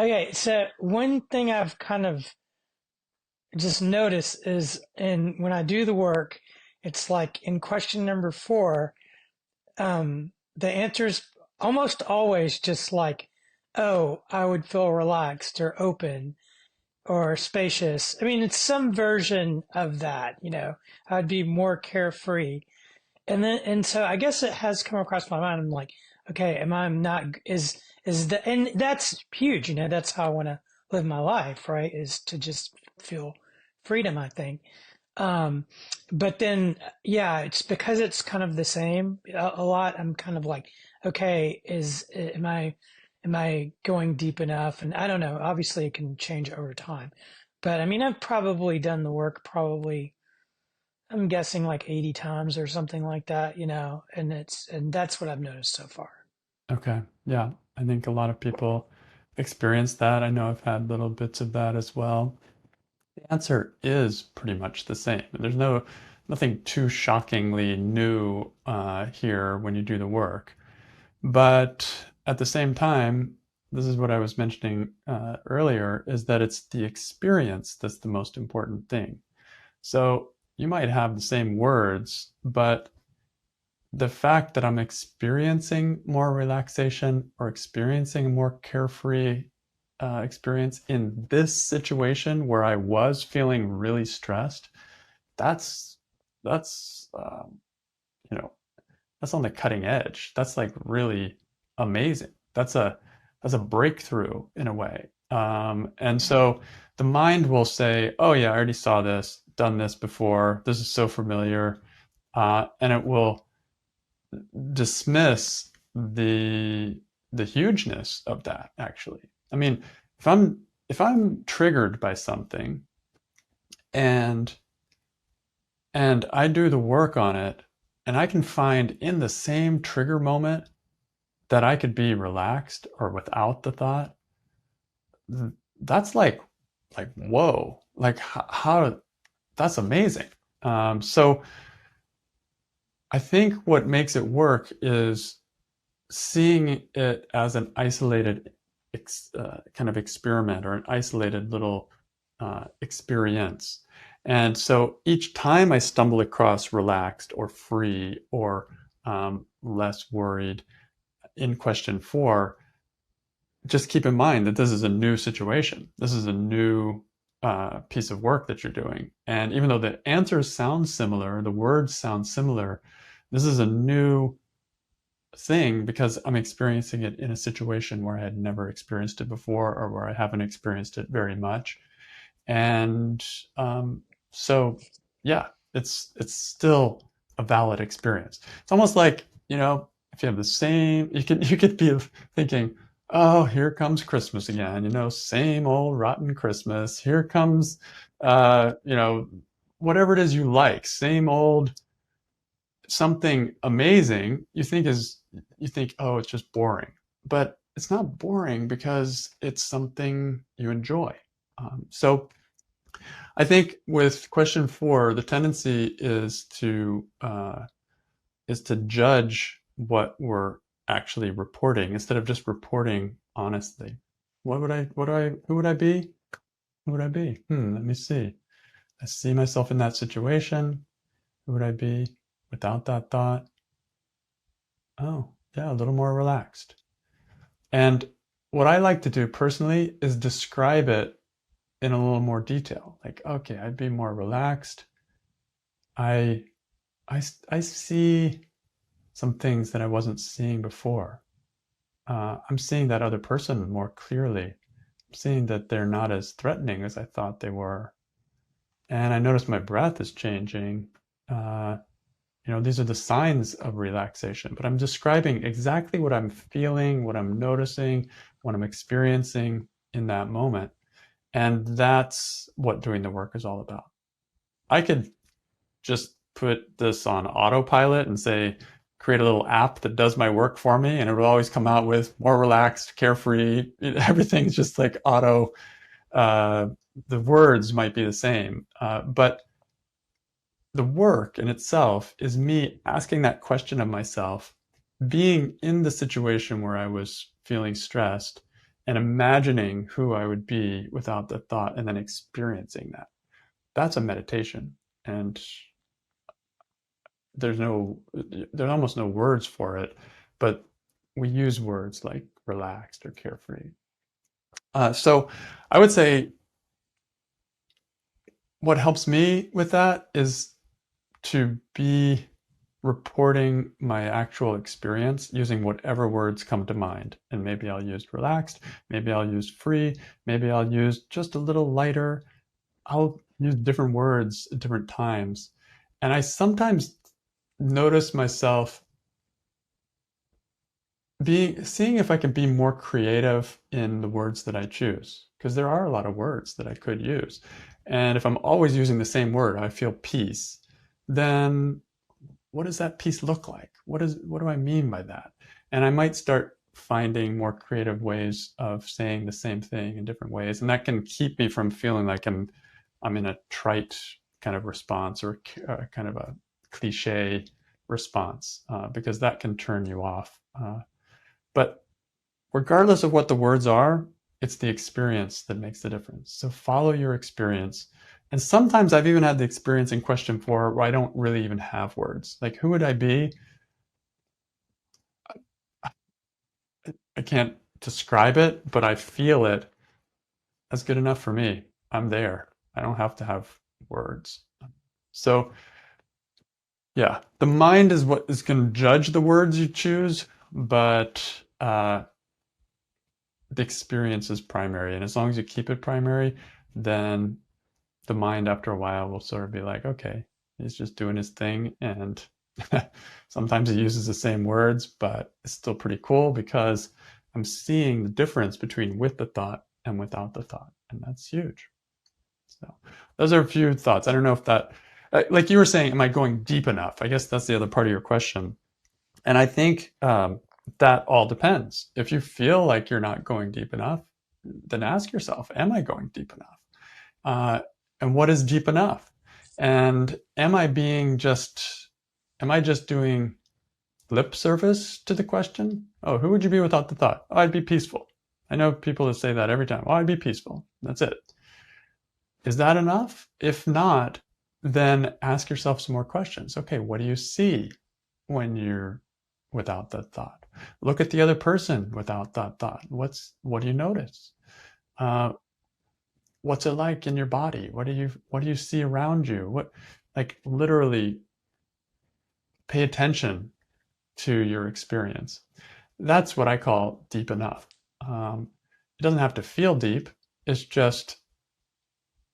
Okay, so one thing I've kind of just noticed is when I do the work, it's like in question number four, the answer's almost always just like, oh, I would feel relaxed or open or spacious. I mean, it's some version of that, I'd be more carefree. And so I guess it has come across my mind. I'm like, okay, am I not, and that's huge, that's how I want to live my life, right? Is to just feel freedom, I think. Um, but then, yeah, it's because it's kind of the same a lot. I'm kind of like, okay, am I going deep enough? And I don't know, obviously it can change over time, but I mean, I've probably done the work probably, I'm guessing like 80 times or something like that, and that's what I've noticed so far. Okay. Yeah. I think a lot of people experience that. I know I've had little bits of that as well. The answer is pretty much the same. There's nothing too shockingly new here when you do the work. But at the same time, this is what I was mentioning earlier, is that it's the experience that's the most important thing. So you might have the same words, but the fact that I'm experiencing more relaxation or experiencing a more carefree experience in this situation where I was feeling really stressed, that's that's you know that's on the cutting edge. That's like really amazing. That's a breakthrough in a way. And so the mind will say, "Oh yeah, I already saw this, done this before. This is so familiar," and it will dismiss the hugeness of that. Actually, I mean, if I'm triggered by something and I do the work on it, and I can find in the same trigger moment that I could be relaxed or without the thought, that's like whoa, like how that's amazing. So I think what makes it work is seeing it as an isolated kind of experiment or an isolated little experience. And so each time I stumble across relaxed or free or less worried in question four, just keep in mind that this is a new situation. This is a new piece of work that you're doing. And even though the answers sound similar, the words sound similar, this is a new thing because I'm experiencing it in a situation where I had never experienced it before or where I haven't experienced it very much. And so, yeah, it's still a valid experience. It's almost like, if you have the same, you could be thinking, oh, here comes Christmas again, same old rotten Christmas. Here comes, whatever it is you like, same old something amazing you think, oh, it's just boring. But it's not boring because it's something you enjoy. So I think with question four, the tendency is to judge what we're actually reporting instead of just reporting honestly. Who would I be? Who would I be? Let me see. I see myself in that situation. Who would I be without that thought? Oh, yeah, a little more relaxed. And what I like to do personally is describe it in a little more detail. Like, okay, I'd be more relaxed. I, I see some things that I wasn't seeing before. I'm seeing that other person more clearly. I'm seeing that they're not as threatening as I thought they were. And I notice my breath is changing. Uh, these are the signs of relaxation, but I'm describing exactly what I'm feeling, what I'm noticing, what I'm experiencing in that moment. And that's what doing the work is all about. I could just put this on autopilot and say, create a little app that does my work for me, and it will always come out with more relaxed, carefree. Everything's just like auto. Uh, the words might be the same, but the work in itself is me asking that question of myself, being in the situation where I was feeling stressed, and imagining who I would be without the thought and then experiencing that. That's a meditation. And there's no there's almost no words for it, but we use words like relaxed or carefree. So I would say what helps me with that is to be reporting my actual experience using whatever words come to mind. And maybe I'll use relaxed, maybe I'll use free, maybe I'll use just a little lighter. I'll use different words at different times. And I sometimes notice myself seeing if I can be more creative in the words that I choose, because there are a lot of words that I could use. And if I'm always using the same word, I feel peace, then what does that peace look like? What do I mean by that? And I might start finding more creative ways of saying the same thing in different ways. And that can keep me from feeling like I'm in a trite kind of response or kind of a cliche response, because that can turn you off. But regardless of what the words are, it's the experience that makes the difference. So follow your experience. And sometimes I've even had the experience in question 4 where I don't really even have words. Like, who would I be? I can't describe it, but I feel it. That's good enough for me. I'm there. I don't have to have words. So, yeah, the mind is what is going to judge the words you choose, but the experience is primary. And as long as you keep it primary, then the mind after a while will sort of be like, okay, he's just doing his thing. And sometimes he uses the same words, but it's still pretty cool because I'm seeing the difference between with the thought and without the thought. And that's huge. So those are a few thoughts. I don't know if that, like you were saying, am I going deep enough? I guess that's the other part of your question. And I think that all depends. If you feel like you're not going deep enough, then ask yourself, am I going deep enough? And what is deep enough? And am I just doing lip service to the question? Oh, who would you be without the thought? Oh, I'd be peaceful. I know people that say that every time. Oh, I'd be peaceful. That's it. Is that enough? If not, then ask yourself some more questions. Okay, what do you see when you're without that thought? Look at the other person without that thought. What do you notice? Uh, what's it like in your body? What do you see around you? Like literally pay attention to your experience. That's what I call deep enough. It doesn't have to feel deep. It's just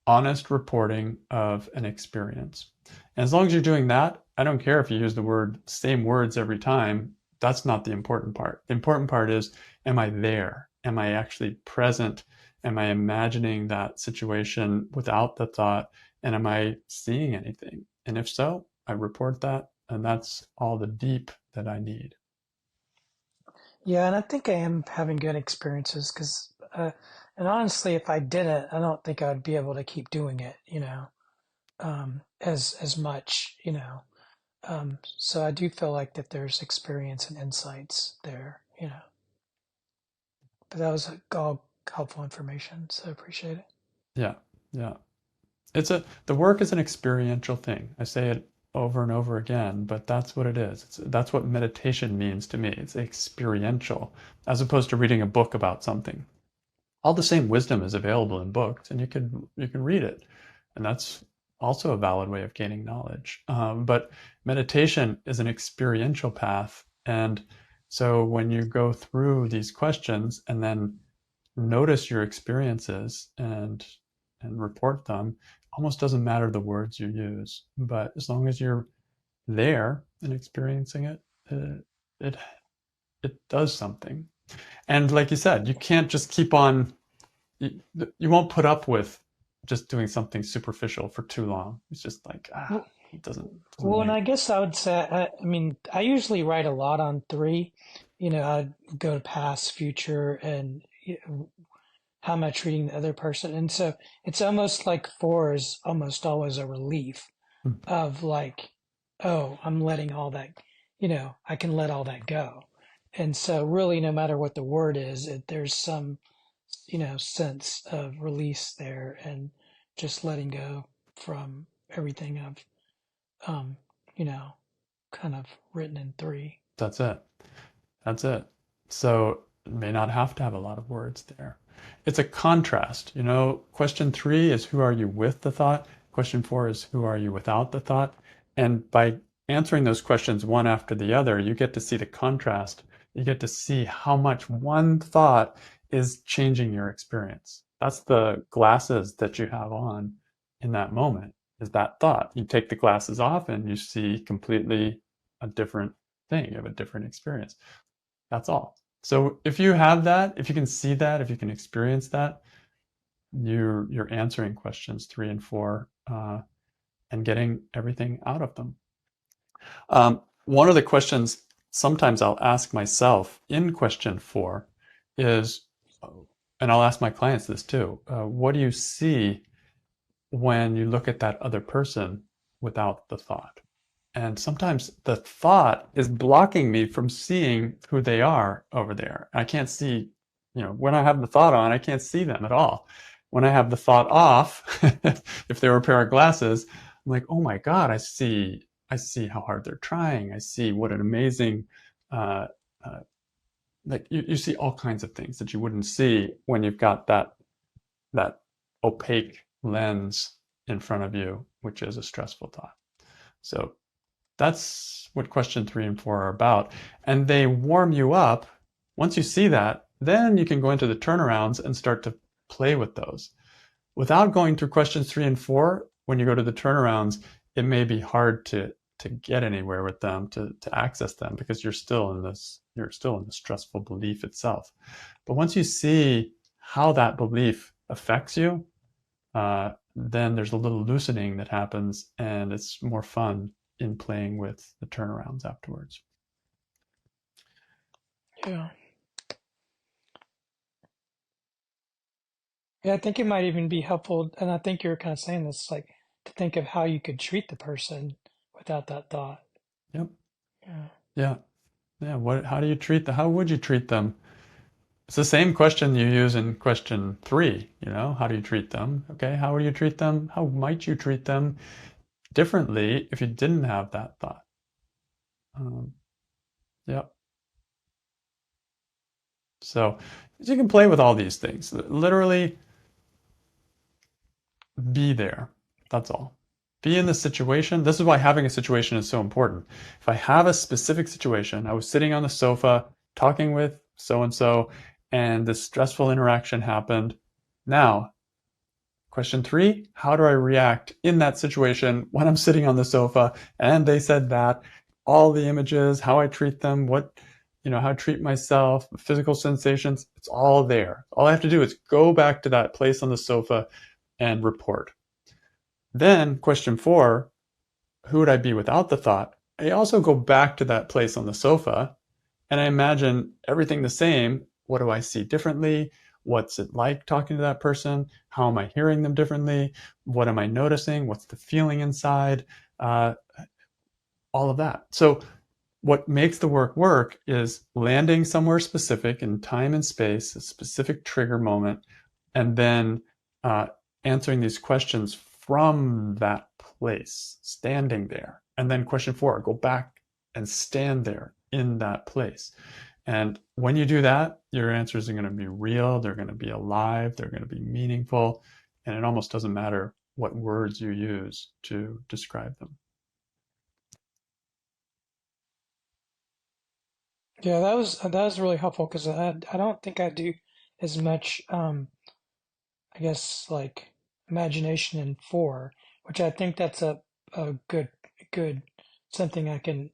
honest reporting of an experience. And as long as you're doing that, I don't care if you use the same words every time. That's not the important part. The important part is, am I there? Am I actually present? Am I imagining that situation without the thought? And am I seeing anything? And if so, I report that. And that's all the deep that I need. Yeah, and I think I am having good experiences and honestly, if I didn't, I don't think I'd be able to keep doing it, as much, So I do feel like that there's experience and insights there. But that was all helpful information, so I appreciate it. Yeah. Yeah. The work is an experiential thing. I say it over and over again, but that's what it is. That's what meditation means to me. It's experiential, as opposed to reading a book about something. All the same wisdom is available in books, and you can read it, and that's also a valid way of gaining knowledge. But meditation is an experiential path, and so when you go through these questions and then notice your experiences and report them, almost doesn't matter the words you use, but as long as you're there and experiencing it, it it does something. And like you said, you can't just keep on. You, you won't put up with just doing something superficial for too long. It's just like Well, it doesn't well, and make. I guess I would say, I mean, I usually write a lot on three. I'd go to past, future, and how am I treating the other person? And so it's almost like four is almost always a relief of like, oh, I'm letting all that, I can let all that go. And so really, no matter what the word is, there's some sense of release there and just letting go from everything I've, um, you know, kind of written in three. That's it. That's it. So it may not have to have a lot of words there. It's a contrast. Question 3 is who are you with the thought? Question 4 is who are you without the thought? And by answering those questions one after the other, you get to see the contrast. You get to see how much one thought is changing your experience. That's the glasses that you have on in that moment, is that thought. You take the glasses off and you see completely a different thing. You have a different experience. That's all. So if you have that, if you can see that, if you can experience that, you're answering questions 3 and 4 and getting everything out of them. One of the questions sometimes I'll ask myself in question 4 is, and I'll ask my clients this too, what do you see when you look at that other person without the thought? And sometimes the thought is blocking me from seeing who they are over there. I can't see, when I have the thought on, I can't see them at all. When I have the thought off, if they were a pair of glasses, I'm like, oh my God, I see how hard they're trying. I see what an amazing, like you see all kinds of things that you wouldn't see when you've got that opaque lens in front of you, which is a stressful thought. So that's what question 3 and 4 are about. And they warm you up. Once you see that, then you can go into the turnarounds and start to play with those. Without going through questions 3 and 4, when you go to the turnarounds, it may be hard to get anywhere with them, to access them, because you're still in the stressful belief itself. But once you see how that belief affects you, then there's a little loosening that happens, and it's more fun in playing with the turnarounds afterwards. Yeah. Yeah, I think it might even be helpful, and I think you're kind of saying this, like to think of how you could treat the person without that thought. Yep. Yeah. Yeah. How do you treat them? How would you treat them? It's the same question you use in question 3, how do you treat them? Okay, how would you treat them? How might you treat them differently if you didn't have that thought? Yeah. So you can play with all these things. Literally be there. That's all. Be in the situation. This is why having a situation is so important. If I have a specific situation, I was sitting on the sofa talking with so-and-so, and this stressful interaction happened. Now, question 3, how do I react in that situation when I'm sitting on the sofa and they said that? All the images, how I treat them, how I treat myself, physical sensations, it's all there. All I have to do is go back to that place on the sofa and report. Then question 4, who would I be without the thought? I also go back to that place on the sofa and I imagine everything the same. What do I see differently? What's it like talking to that person? How am I hearing them differently? What am I noticing? What's the feeling inside? All of that. So what makes the work is landing somewhere specific in time and space, a specific trigger moment, and then answering these questions from that place, standing there. And then question 4, go back and stand there in that place. And when you do that, your answers are going to be real, they're going to be alive, they're going to be meaningful, and it almost doesn't matter what words you use to describe them. Yeah, that was really helpful because I don't think I do as much I guess like imagination in 4, which I think that's a good something I can,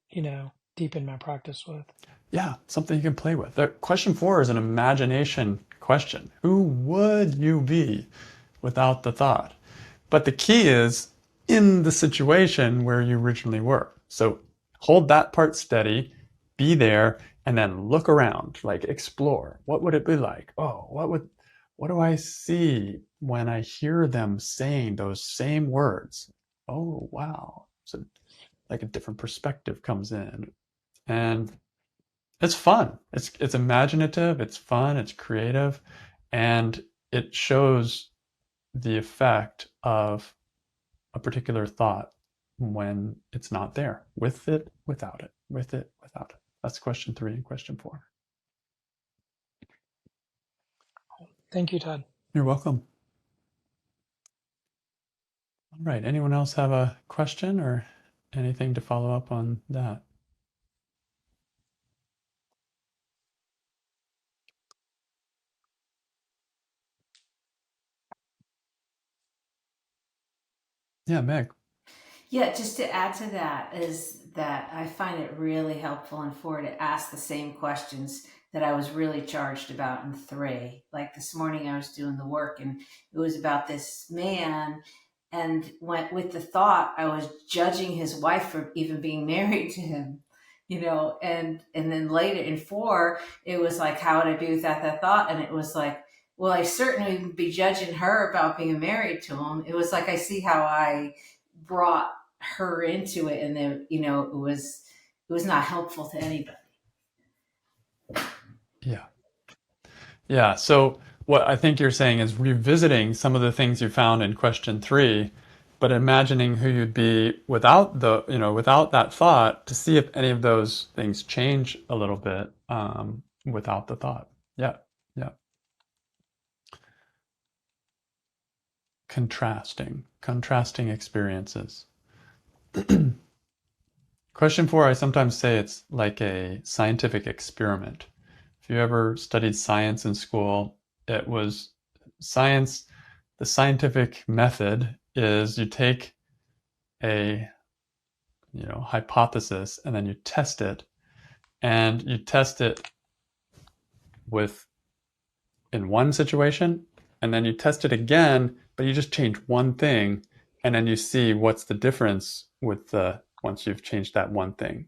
deepen my practice with. Yeah, something you can play with. Question 4 is an imagination question. Who would you be without the thought? But the key is in the situation where you originally were. So hold that part steady, be there, and then look around, like explore. What would it be like? Oh, what do I see when I hear them saying those same words? Oh, wow. So like a different perspective comes in. And it's fun. It's imaginative, it's fun, it's creative, and it shows the effect of a particular thought when it's not there, with it, without it, with it, without it. That's question 3 and question 4. Thank you, Todd. You're welcome. All right. Anyone else have a question or anything to follow up on that? Yeah, Meg. Yeah, just to add to that is that I find it really helpful in 4 to ask the same questions that I was really charged about in 3. Like this morning, I was doing the work and it was about this man, and went with the thought I was judging his wife for even being married to him, and then later in 4, it was like, how would I be without that thought? And it was like, well, I certainly would be judging her about being married to him. It was like I see how I brought her into it, and then it was not helpful to anybody. Yeah. So what I think you're saying is revisiting some of the things you found in question 3, but imagining who you'd be without without that thought, to see if any of those things change a little bit without the thought. Yeah. Yeah. Contrasting experiences. Question 4, I sometimes say it's like a scientific experiment. If you ever studied science in school, it was science. The scientific method is you take a hypothesis and then you test it, and you test it with in one situation, and then you test it again, but you just change one thing, and then you see what's the difference with the once you've changed that one thing.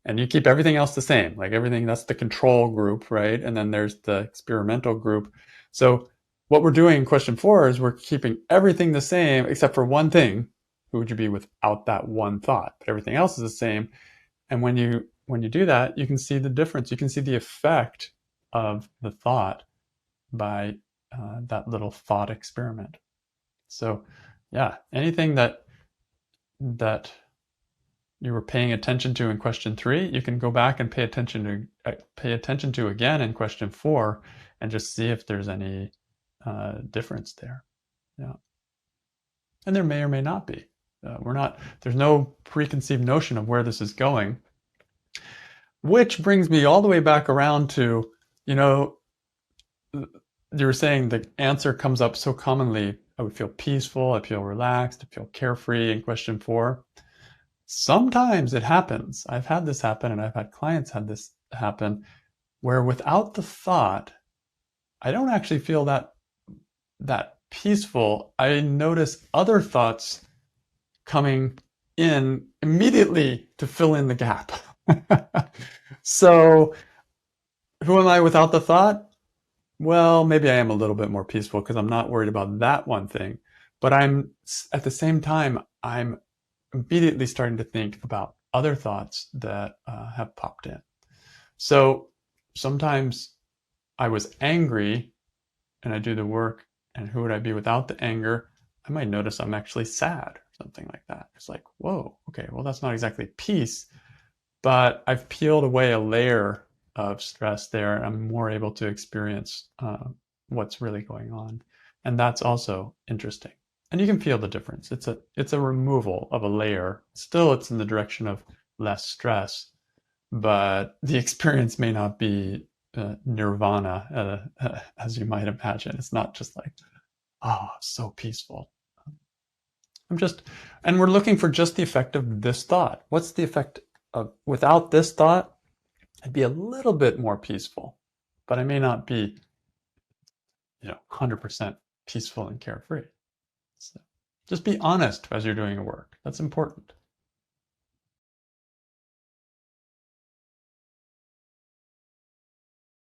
And you keep everything else the same, like everything that's the control group, right? And then there's the experimental group. So what we're doing in question 4 is we're keeping everything the same except for one thing. Who would you be without that one thought? But everything else is the same. And when you do that, you can see the difference. You can see the effect of the thought by that little thought experiment. So yeah, anything that you were paying attention to in question 3, you can go back and pay attention to again in question 4, and just see if there's any difference there. Yeah, and there may or may not be. There's no preconceived notion of where this is going, which brings me all the way back around to, you were saying the answer comes up so commonly. I would feel peaceful, I feel relaxed, I feel carefree in question 4. Sometimes it happens. I've had this happen, and I've had clients have this happen, where without the thought, I don't actually feel that peaceful. I notice other thoughts coming in immediately to fill in the gap. So who am I without the thought? Well, maybe I am a little bit more peaceful because I'm not worried about that one thing. But at the same time, I'm immediately starting to think about other thoughts that have popped in. So sometimes I was angry and I do the work, and who would I be without the anger? I might notice I'm actually sad or something like that. It's like, whoa, okay, well, that's not exactly peace, but I've peeled away a layer of stress there, and I'm more able to experience what's really going on. And that's also interesting. And you can feel the difference. It's a removal of a layer. Still, it's in the direction of less stress, but the experience may not be nirvana as you might imagine. It's not just like, oh, so peaceful. And we're looking for just the effect of this thought. What's the effect of without this thought? I'd be a little bit more peaceful, but I may not be, 100% peaceful and carefree. So just be honest as you're doing your work. That's important.